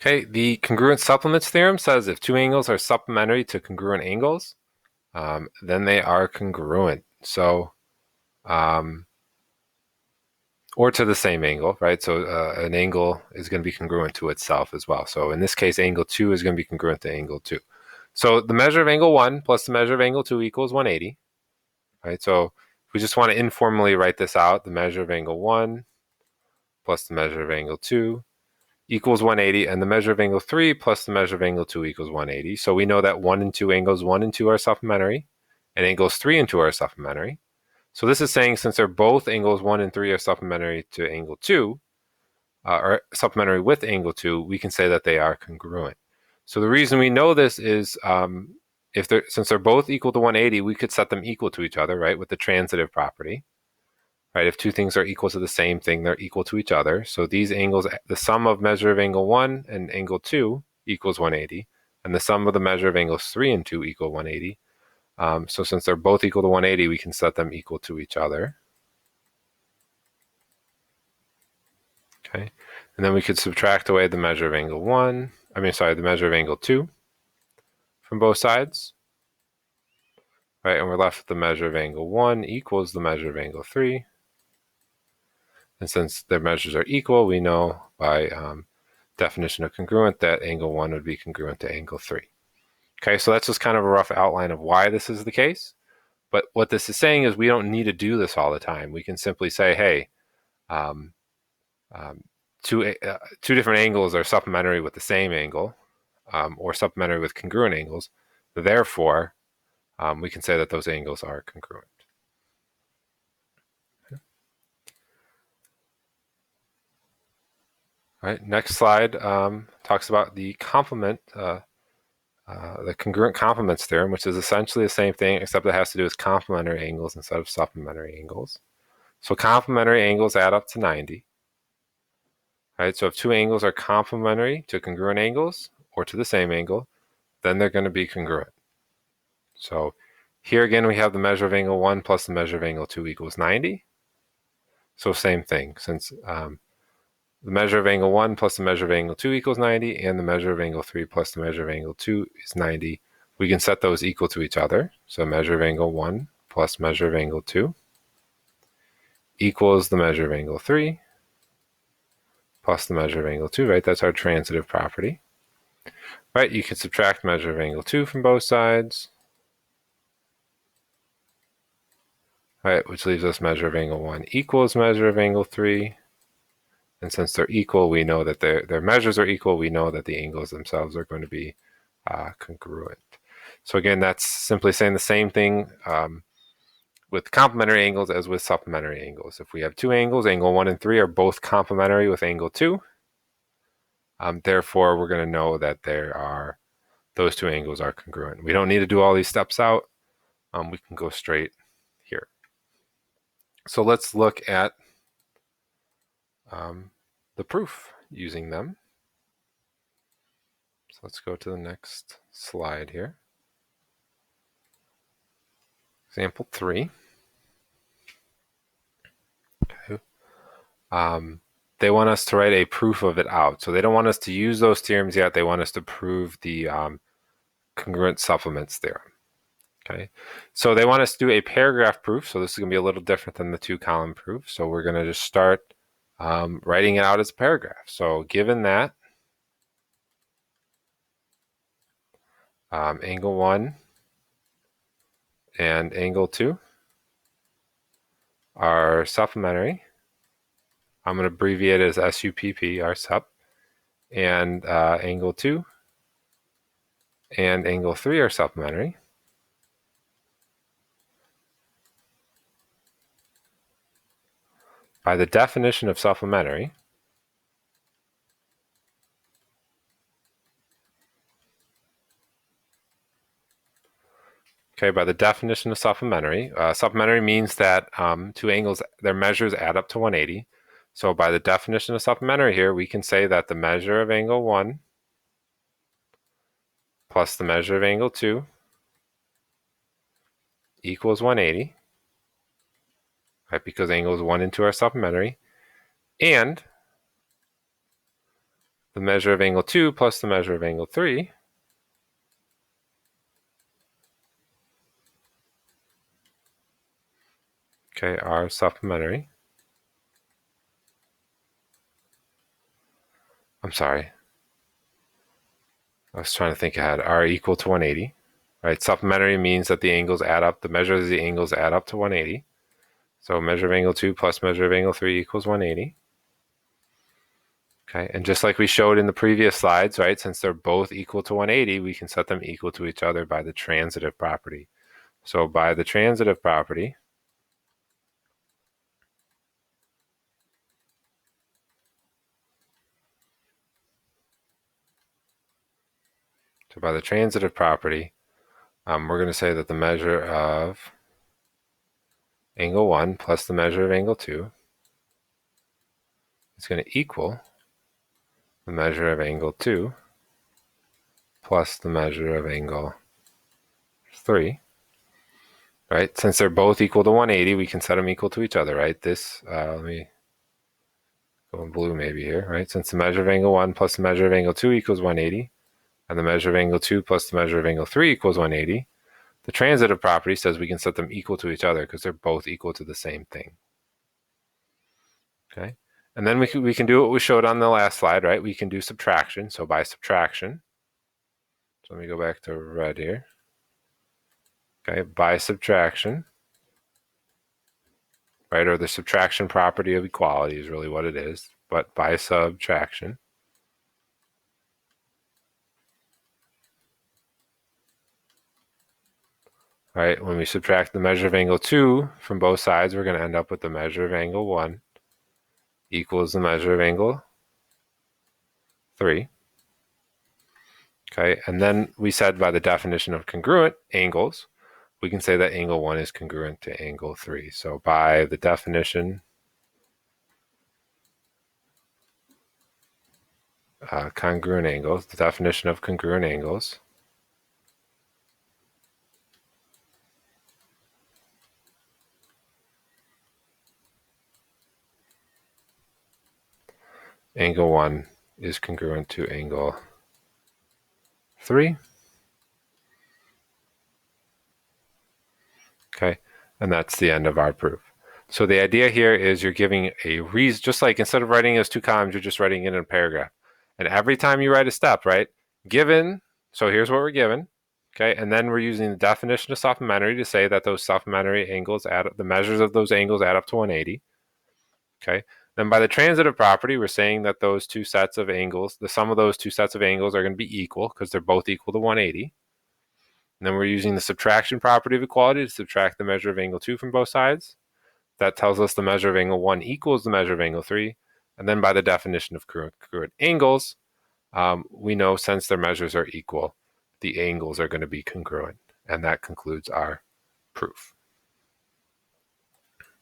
Okay, the congruent supplements theorem says if two angles are supplementary to congruent angles, then they are congruent. So, or to the same angle, right? So an angle is going to be congruent to itself as well. So in this case, angle 2 is going to be congruent to angle 2. So the measure of angle 1 plus the measure of angle 2 equals 180, right? So if we just want to informally write this out, the measure of angle 1 plus the measure of angle 2 equals 180, and the measure of angle 3 plus the measure of angle 2 equals 180. So we know that 1 and 2 angles 1 and 2 are supplementary, and angles 3 and 2 are supplementary. So this is saying since they're both angles 1 and 3 are supplementary to angle 2, or supplementary with angle 2, we can say that they are congruent. So the reason we know this is since they're both equal to 180, we could set them equal to each other, right, with the transitive property. Right, if two things are equal to the same thing, they're equal to each other. So these angles, the sum of measure of angle 1 and angle 2 equals 180, and the sum of the measure of angles 3 and 2 equal 180. So since they're both equal to 180, we can set them equal to each other. Okay, and then we could subtract away the measure of angle 1, the measure of angle 2 from both sides. Right, and we're left with the measure of angle 1 equals the measure of angle 3. And since their measures are equal, we know by definition of congruent that angle 1 would be congruent to angle 3. Okay, so that's just kind of a rough outline of why this is the case. But what this is saying is we don't need to do this all the time. We can simply say, hey, two different angles are supplementary with the same angle, or supplementary with congruent angles. Therefore, we can say that those angles are congruent. All right, next slide talks about the complement, the congruent complements theorem, which is essentially the same thing, except it has to do with complementary angles instead of supplementary angles. So complementary angles add up to 90. Right, so if two angles are complementary to congruent angles or to the same angle, then they're going to be congruent. So here again, we have the measure of angle 1 plus the measure of angle 2 equals 90. So same thing, since the measure of angle 1 plus the measure of angle 2 equals 90, and the measure of angle 3 plus the measure of angle 2 is 90, we can set those equal to each other. So measure of angle 1 plus measure of angle 2 equals the measure of angle 3 plus the measure of angle 2, right? That's our transitive property. Right, you can subtract measure of angle 2 from both sides. Right, which leaves us measure of angle 1 equals measure of angle 3. And since they're equal, we know that their measures are equal. We know that the angles themselves are going to be congruent. So again, that's simply saying the same thing with complementary angles as with supplementary angles. If we have two angles, angle 1 and 3 are both complementary with angle 2. Therefore, we're going to know that those two angles are congruent. We don't need to do all these steps out. We can go straight here. So let's look at the proof using them. So let's go to the next slide here. Example 3. Okay. They want us to write a proof of it out. So they don't want us to use those theorems yet. They want us to prove the congruent supplements theorem. Okay. So they want us to do a paragraph proof. So this is going to be a little different than the two-column proof. So we're going to just start writing it out as a paragraph. So given that angle 1 and angle 2 are supplementary, I'm going to abbreviate it as SUPP, our sup, and angle 2 and angle 3 are supplementary. By the definition of supplementary, okay, by the definition of supplementary, supplementary means that two angles, their measures add up to 180. So by the definition of supplementary here, we can say that the measure of angle 1 plus the measure of angle 2 equals 180, right, because angles 1 and 2 are supplementary, and the measure of angle 2 plus the measure of angle 3 are supplementary. I'm sorry. I was trying to think ahead. Are equal to 180. Right? Supplementary means that the angles add up. The measure of the angles add up to 180. So measure of angle 2 plus measure of angle 3 equals 180. Okay, and just like we showed in the previous slides, right, since they're both equal to 180, we can set them equal to each other by the transitive property. So by the transitive property, we're going to say that the measure of angle 1 plus the measure of angle 2 is going to equal the measure of angle 2 plus the measure of angle 3. Right? Since they're both equal to 180, we can set them equal to each other, right? This, let me go in blue maybe here, right? Since the measure of angle 1 plus the measure of angle 2 equals 180, and the measure of angle 2 plus the measure of angle 3 equals 180, the transitive property says we can set them equal to each other because they're both equal to the same thing. Okay? And then we can do what we showed on the last slide, right? We can do subtraction. So by subtraction, so let me go back to red here. Okay, by subtraction, right, or the subtraction property of equality is really what it is, but by subtraction, right, when we subtract the measure of angle 2 from both sides, we're going to end up with the measure of angle 1 equals the measure of angle 3. Okay, and then we said by the definition of congruent angles, we can say that angle 1 is congruent to angle 3. So by the definition, congruent angles, the definition of congruent angles, angle 1 is congruent to angle 3. Okay, and that's the end of our proof. So the idea here is you're giving a reason, just like instead of writing it as 2 columns, you're just writing it in a paragraph. And every time you write a step, right, given, so here's what we're given, okay, and then we're using the definition of supplementary to say that those supplementary angles add up, the measures of those angles add up to 180. Okay, then by the transitive property, we're saying that those 2 sets of angles, the sum of those 2 sets of angles are going to be equal because they're both equal to 180. And then we're using the subtraction property of equality to subtract the measure of angle 2 from both sides. That tells us the measure of angle 1 equals the measure of angle 3. And then by the definition of congruent angles, we know since their measures are equal, the angles are going to be congruent. And that concludes our proof.